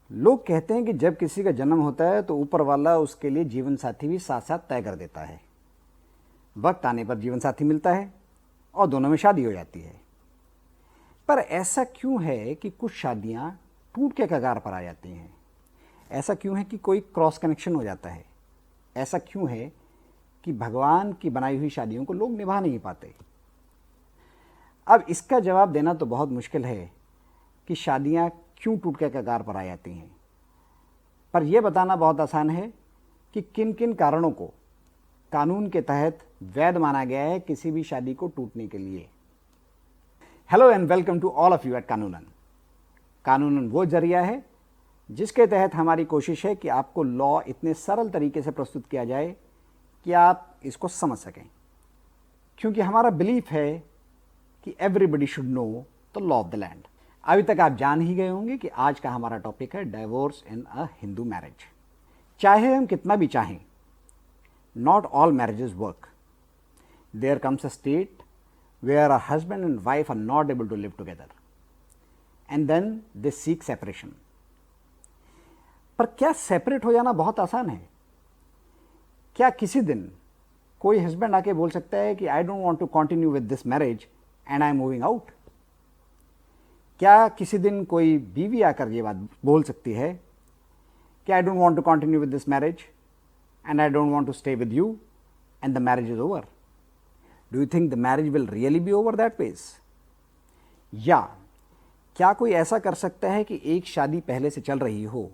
लोग कहते हैं कि जब किसी का जन्म होता है तो ऊपर वाला उसके लिए जीवन साथी भी साथ साथ तय कर देता है। वक्त आने पर जीवन साथी मिलता है और दोनों में शादी हो जाती है। पर ऐसा क्यों है कि कुछ शादियां टूट के कगार पर आ जाती हैं? ऐसा क्यों है कि कोई क्रॉस कनेक्शन हो जाता है? ऐसा क्यों है कि भगवान की बनाई हुई शादियों को लोग निभा नहीं पाते? अब इसका जवाब देना तो बहुत मुश्किल है कि शादियां क्यों टूट के कगार पर आ जाती हैं, पर यह बताना बहुत आसान है कि किन किन कारणों को कानून के तहत वैध माना गया है किसी भी शादी को टूटने के लिए। Hello and welcome to all of you at Kanoonan. कानूनन वो जरिया है जिसके तहत हमारी कोशिश है कि आपको लॉ इतने सरल तरीके से प्रस्तुत किया जाए कि आप इसको समझ सकें, क्योंकि हमारा बिलीफ है कि everybody should know the law of the land. अभी तक आप जान ही गए होंगे कि आज का हमारा टॉपिक है divorce in a Hindu marriage. चाहे हम कितना भी चाहें, not all marriages work. There comes a state where a husband and wife are not able to live together and then they seek separation. पर क्या सेपरेट हो जाना बहुत आसान है? क्या किसी दिन कोई हस्बैंड आके बोल सकता है कि I don't want to continue with this marriage and I am moving out? क्या किसी दिन कोई बीवी आकर ये बात बोल सकती है कि I don't want to continue with this marriage and I don't want to stay with you and the marriage is over? Do you think the marriage will really be over that pace? या क्या कोई ऐसा कर सकता है कि एक शादी पहले से चल रही हो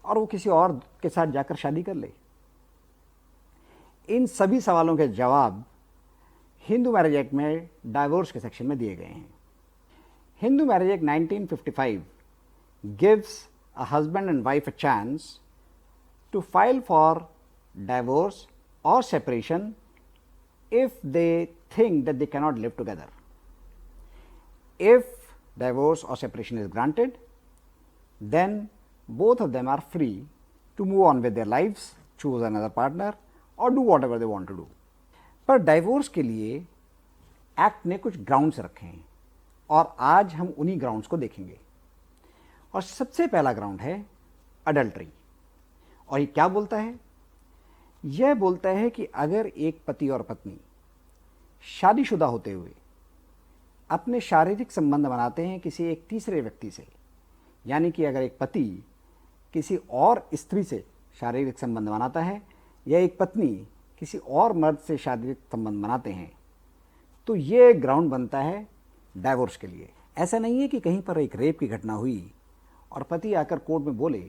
और वो किसी और के साथ जाकर शादी कर ले? इन सभी सवालों के जवाब हिंदू मैरिज एक्ट में डाइवोर्स के सेक्शन में दिए गए हैं। Hindu Marriage Act 1955 gives a husband and wife a chance to file for divorce or separation if they think that they cannot live together. If divorce or separation is granted, then both of them are free to move on with their lives, choose another partner or do whatever they want to do. पर divorce के लिए act ने कुछ grounds रखे हैं और आज हम उन्हीं ग्राउंड्स को देखेंगे। और सबसे पहला ग्राउंड है अडल्ट्री। और ये क्या बोलता है? यह बोलता है कि अगर एक पति और पत्नी शादीशुदा होते हुए अपने शारीरिक संबंध बनाते हैं किसी एक तीसरे व्यक्ति से, यानी कि अगर एक पति किसी और स्त्री से शारीरिक संबंध बनाता है या एक पत्नी किसी और मर्द से शारीरिक संबंध बनाते हैं, तो ये ग्राउंड बनता है डाइवोर्स के लिए। ऐसा नहीं है कि कहीं पर एक रेप की घटना हुई और पति आकर कोर्ट में बोले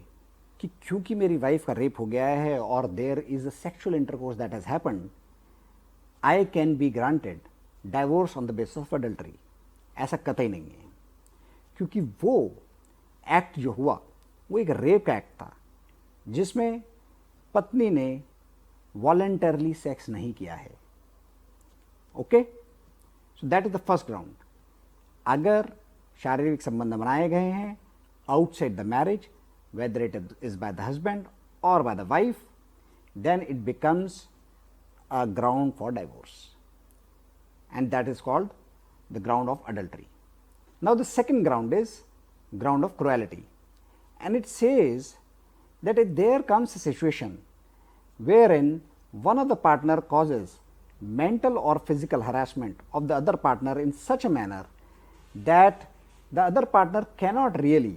कि क्योंकि मेरी वाइफ का रेप हो गया है और there is a sexual intercourse that has happened, I can be granted divorce on the basis of adultery. ऐसा कतई नहीं है, क्योंकि वो एक्ट जो हुआ वो एक रेप का एक्ट था जिसमें पत्नी ने वॉलंटरली सेक्स नहीं किया है। Okay, so that is the first ground. अगर शारीरिक संबंध बनाए गए हैं outside the marriage, whether it is by the husband और by the wife, then it becomes a ground for divorce and that is called the ground of adultery. Now the second ground is ground of cruelty, and it says that if there comes a situation wherein one of the partner causes mental or physical harassment of the other partner in such a manner that the other partner cannot really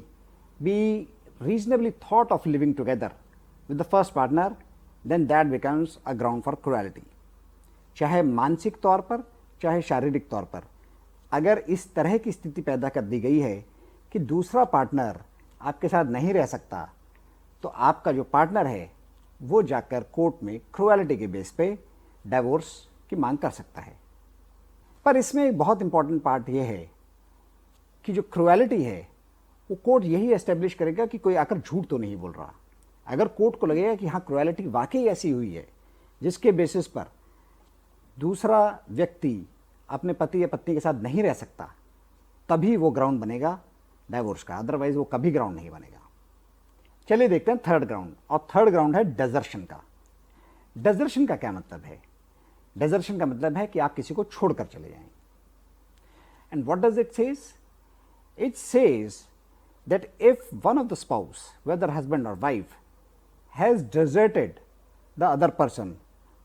be reasonably thought of living together with the first partner, then that becomes a ground for cruelty. चाहे मानसिक तौर पर चाहे शारीरिक तौर पर अगर इस तरह की स्थिति पैदा कर दी गई है कि दूसरा पार्टनर आपके साथ नहीं रह सकता, तो आपका जो पार्टनर है वो जाकर कोर्ट में क्रुएलिटी के बेस पे डाइवोर्स की मांग कर सकता है। पर इसमें एक बहुत इंपॉर्टेंट पार्ट ये है कि जो क्रुएलिटी है वो कोर्ट यही एस्टेब्लिश करेगा कि कोई आकर झूठ तो नहीं बोल रहा। अगर कोर्ट को लगेगा कि हाँ क्रुएलिटी वाकई ऐसी हुई है जिसके बेसिस पर दूसरा व्यक्ति अपने पति या पत्नी के साथ नहीं रह सकता, तभी वो ग्राउंड बनेगा डाइवोर्स का, अदरवाइज वो कभी ग्राउंड नहीं बनेगा। चलिए देखते हैं थर्ड ग्राउंड, और थर्ड ग्राउंड है डेजर्शन का। डेजर्शन का क्या मतलब है? डेजर्शन का मतलब है कि आप किसी को छोड़कर चले जाएं। And what does it says? It says that if one of the spouse, whether husband or wife, has deserted the other person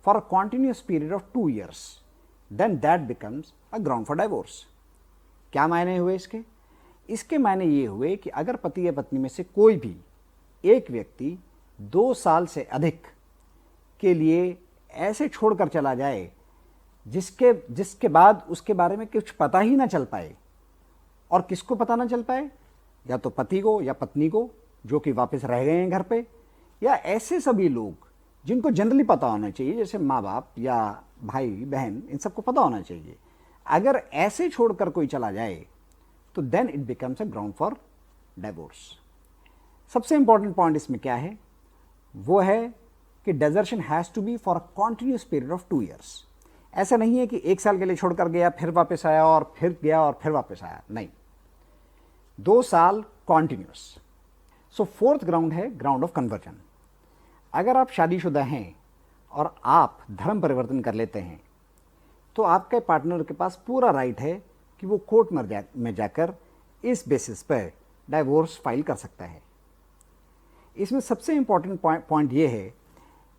for a continuous period of 2 years, then that becomes a ground for divorce. क्या मायने हुए इसके? इसके मायने ये हुए कि अगर पति या पत्नी में से कोई भी एक व्यक्ति 2 साल से अधिक के लिए ऐसे छोड़कर चला जाए जिसके बाद उसके बारे में कुछ पता ही ना चल पाए, और किसको पता ना चल पाए? या तो पति को या पत्नी को जो कि वापस रह गए हैं घर पे, या ऐसे सभी लोग जिनको जनरली पता होना चाहिए, जैसे माँ बाप या भाई बहन, इन सबको पता होना चाहिए। अगर ऐसे छोड़कर कोई चला जाए तो then it becomes a ground for divorce. सबसे इंपॉर्टेंट पॉइंट इसमें क्या है? वो है कि desertion has to be for a continuous period of 2 years। ऐसा नहीं है कि 1 साल के लिए छोड़कर गया, फिर वापस आया, और फिर गया और फिर वापस आया, नहीं, 2 साल कॉन्टिन्यूस। सो फोर्थ ग्राउंड है ग्राउंड ऑफ कन्वर्जन। अगर आप शादीशुदा हैं और आप धर्म परिवर्तन कर लेते हैं तो आपके पार्टनर के पास पूरा राइट है कि वो कोर्ट में जाकर इस बेसिस पर डाइवोर्स फाइल कर सकता है। इसमें सबसे इंपॉर्टेंट पॉइंट ये है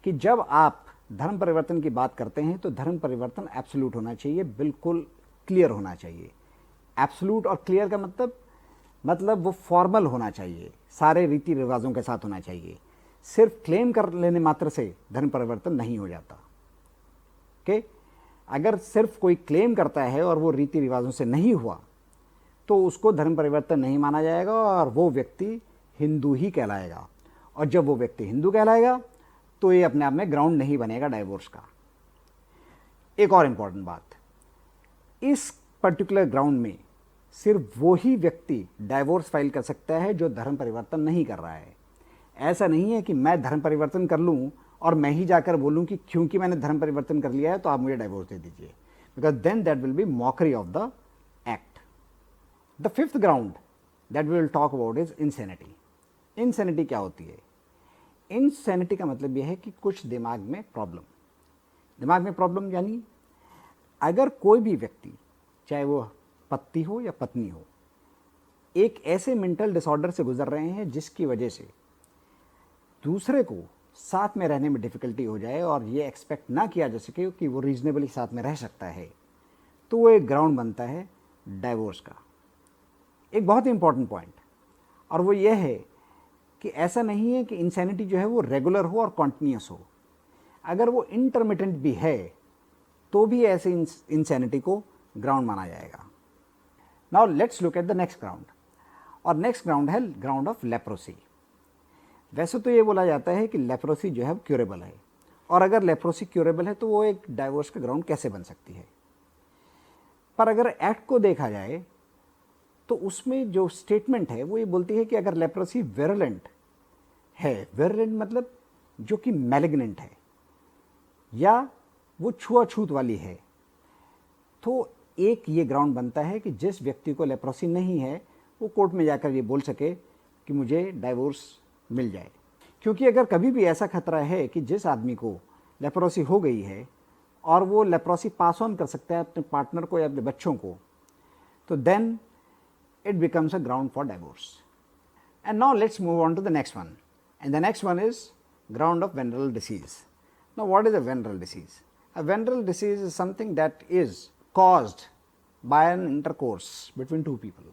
कि जब आप धर्म परिवर्तन की बात करते हैं तो धर्म परिवर्तन एब्सोल्यूट होना चाहिए, बिल्कुल क्लियर होना चाहिए। एब्सोल्यूट और क्लियर का मतलब वो फॉर्मल होना चाहिए, सारे रीति रिवाजों के साथ होना चाहिए। सिर्फ क्लेम कर लेने मात्र से धर्म परिवर्तन नहीं हो जाता। ओके, अगर सिर्फ कोई क्लेम करता है और वो रीति रिवाजों से नहीं हुआ तो उसको धर्म परिवर्तन नहीं माना जाएगा और वो व्यक्ति हिंदू ही कहलाएगा। और जब वो व्यक्ति हिंदू कहलाएगा तो ये अपने आप में ग्राउंड नहीं बनेगा डाइवोर्स का। एक और इंपॉर्टेंट बात, इस पर्टिकुलर ग्राउंड में सिर्फ वो ही व्यक्ति डाइवोर्स फाइल कर सकता है जो धर्म परिवर्तन नहीं कर रहा है। ऐसा नहीं है कि मैं धर्म परिवर्तन कर लूँ और मैं ही जाकर बोलूँ कि क्योंकि मैंने धर्म परिवर्तन कर लिया है तो आप मुझे डाइवोर्स दे दीजिए, because then that will be mockery of the act. The fifth ground that we will talk about is insanity. Insanity क्या होती है? इंसैनिटी का मतलब यह है कि कुछ दिमाग में प्रॉब्लम यानी अगर कोई भी व्यक्ति, चाहे वो पति हो या पत्नी हो, एक ऐसे मेंटल डिसऑर्डर से गुजर रहे हैं जिसकी वजह से दूसरे को साथ में रहने में डिफ़िकल्टी हो जाए और ये एक्सपेक्ट ना किया जा सके कि वो रीजनेबली साथ में रह सकता है, तो वो एक ग्राउंड बनता है डाइवोर्स का। एक बहुत ही इंपॉर्टेंट पॉइंट, और वो ये है कि ऐसा नहीं है कि इंसैनिटी जो है वो रेगुलर हो और कॉन्टिन्यूस हो। अगर वो इंटरमिटेंट भी है तो भी ऐसे इंसैनिटी को ग्राउंड माना जाएगा। Now let's look at the next ground, और नेक्स्ट ग्राउंड है ग्राउंड ऑफ लेप्रोसी। वैसे तो ये बोला जाता है कि लेप्रोसी जो है क्यूरेबल है, और अगर लेप्रोसी क्यूरेबल है तो वो एक डाइवोर्स का ग्राउंड कैसे बन सकती है? पर अगर एक्ट को देखा जाए तो उसमें जो स्टेटमेंट है वो ये बोलती है कि अगर लेप्रोसी वेरुलेंट है, वेरुलेंट मतलब जो कि मैलिग्नेंट है या वो छुआछूत वाली है, तो एक ये ग्राउंड बनता है कि जिस व्यक्ति को लेप्रोसी नहीं है वो कोर्ट में जाकर ये बोल सके कि मुझे डाइवोर्स मिल जाए। क्योंकि अगर कभी भी ऐसा खतरा है कि जिस आदमी को लेप्रोसी हो गई है और वो लेप्रोसी पास ऑन कर सकता है अपने पार्टनर को या अपने बच्चों को, तो then it becomes a ground for divorce. And now let's move on to the next one. And the next one is ground of venereal disease. Now what is a venereal disease? A venereal disease is something that is caused by an intercourse between two people,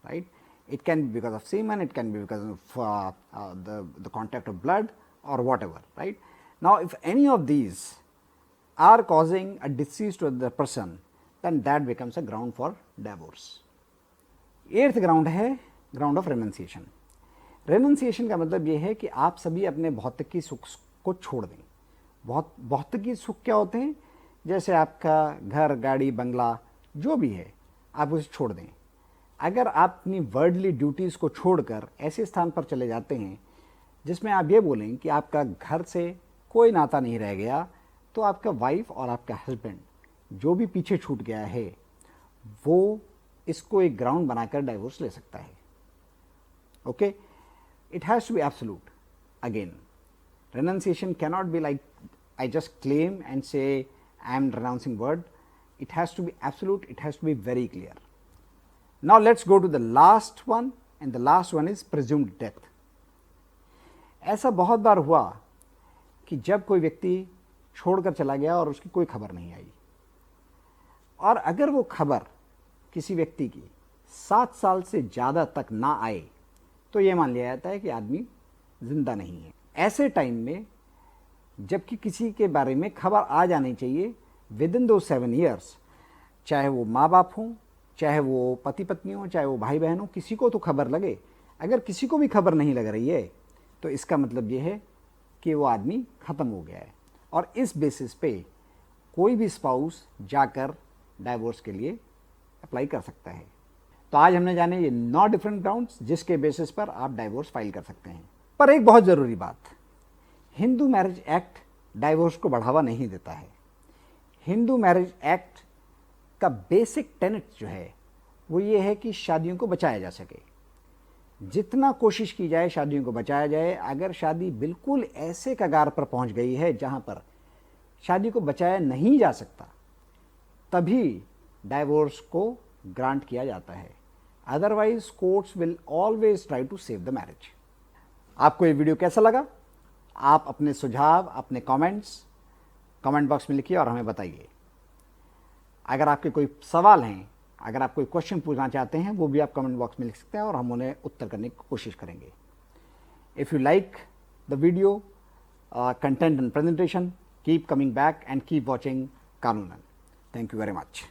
right? It can be because of semen, it can be because of the contact of blood or whatever, right? Now if any of these are causing a disease to the person, then that becomes a ground for divorce. Eighth ground है ground of renunciation. Renunciation का मतलब ये है कि आप सभी अपने भौतिकी सुख को छोड़ दें। भौतिकी सुख क्या होते हैं? जैसे आपका घर, गाड़ी, बंगला, जो भी है, आप उसे छोड़ दें। अगर आप अपनी वर्ल्डली ड्यूटीज़ को छोड़कर ऐसे स्थान पर चले जाते हैं जिसमें आप ये बोलें कि आपका घर से कोई नाता नहीं रह गया, तो आपका वाइफ और आपका हस्बैंड जो भी पीछे छूट गया है वो इसको एक ग्राउंड बनाकर डाइवोर्स ले सकता है। Okay, it has to be absolute. Again, renunciation cannot be like I just claim and say I am renouncing world. It has to be absolute, it has to be very clear. Now let's go to the last one, and the last one is presumed death. ऐसा बहुत बार हुआ कि जब कोई व्यक्ति छोड़कर चला गया और उसकी कोई खबर नहीं आई, और अगर वो खबर किसी व्यक्ति की 7 साल से ज़्यादा तक ना आए तो ये मान लिया जाता है कि आदमी जिंदा नहीं है। ऐसे टाइम में जबकि किसी के बारे में खबर आ जानी चाहिए विद इन दो 7 ईयर्स, चाहे वो माँ बाप हों, चाहे वो पति पत्नी हो, चाहे वो भाई बहन हो, किसी को तो खबर लगे। अगर किसी को भी खबर नहीं लग रही है तो इसका मतलब ये है कि वो आदमी ख़त्म हो गया है, और इस बेसिस पे कोई भी स्पाउस जाकर डाइवोर्स के लिए अप्लाई कर सकता है। तो आज हमने जाने ये 9 डिफरेंट ग्राउंड्स जिसके बेसिस पर आप डाइवोर्स फाइल कर सकते हैं। पर एक बहुत ज़रूरी बात, हिंदू मैरिज एक्ट डाइवोर्स को बढ़ावा नहीं देता है। हिंदू मैरिज एक्ट का बेसिक टेनेट जो है वो ये है कि शादियों को बचाया जा सके, जितना कोशिश की जाए शादियों को बचाया जाए। अगर शादी बिल्कुल ऐसे कगार पर पहुंच गई है जहां पर शादी को बचाया नहीं जा सकता, तभी डाइवोर्स को ग्रांट किया जाता है। Otherwise courts will always try to save the marriage. आपको ये वीडियो कैसा लगा? आप अपने सुझाव, अपने कमेंट्स कमेंट बॉक्स में लिखिए और हमें बताइए। अगर आपके कोई सवाल हैं, अगर आप कोई क्वेश्चन पूछना चाहते हैं, वो भी आप कमेंट बॉक्स में लिख सकते हैं और हम उन्हें उत्तर करने की कोशिश करेंगे। If you like the video content and presentation, keep coming back and keep watching कानूनन। Thank you very much.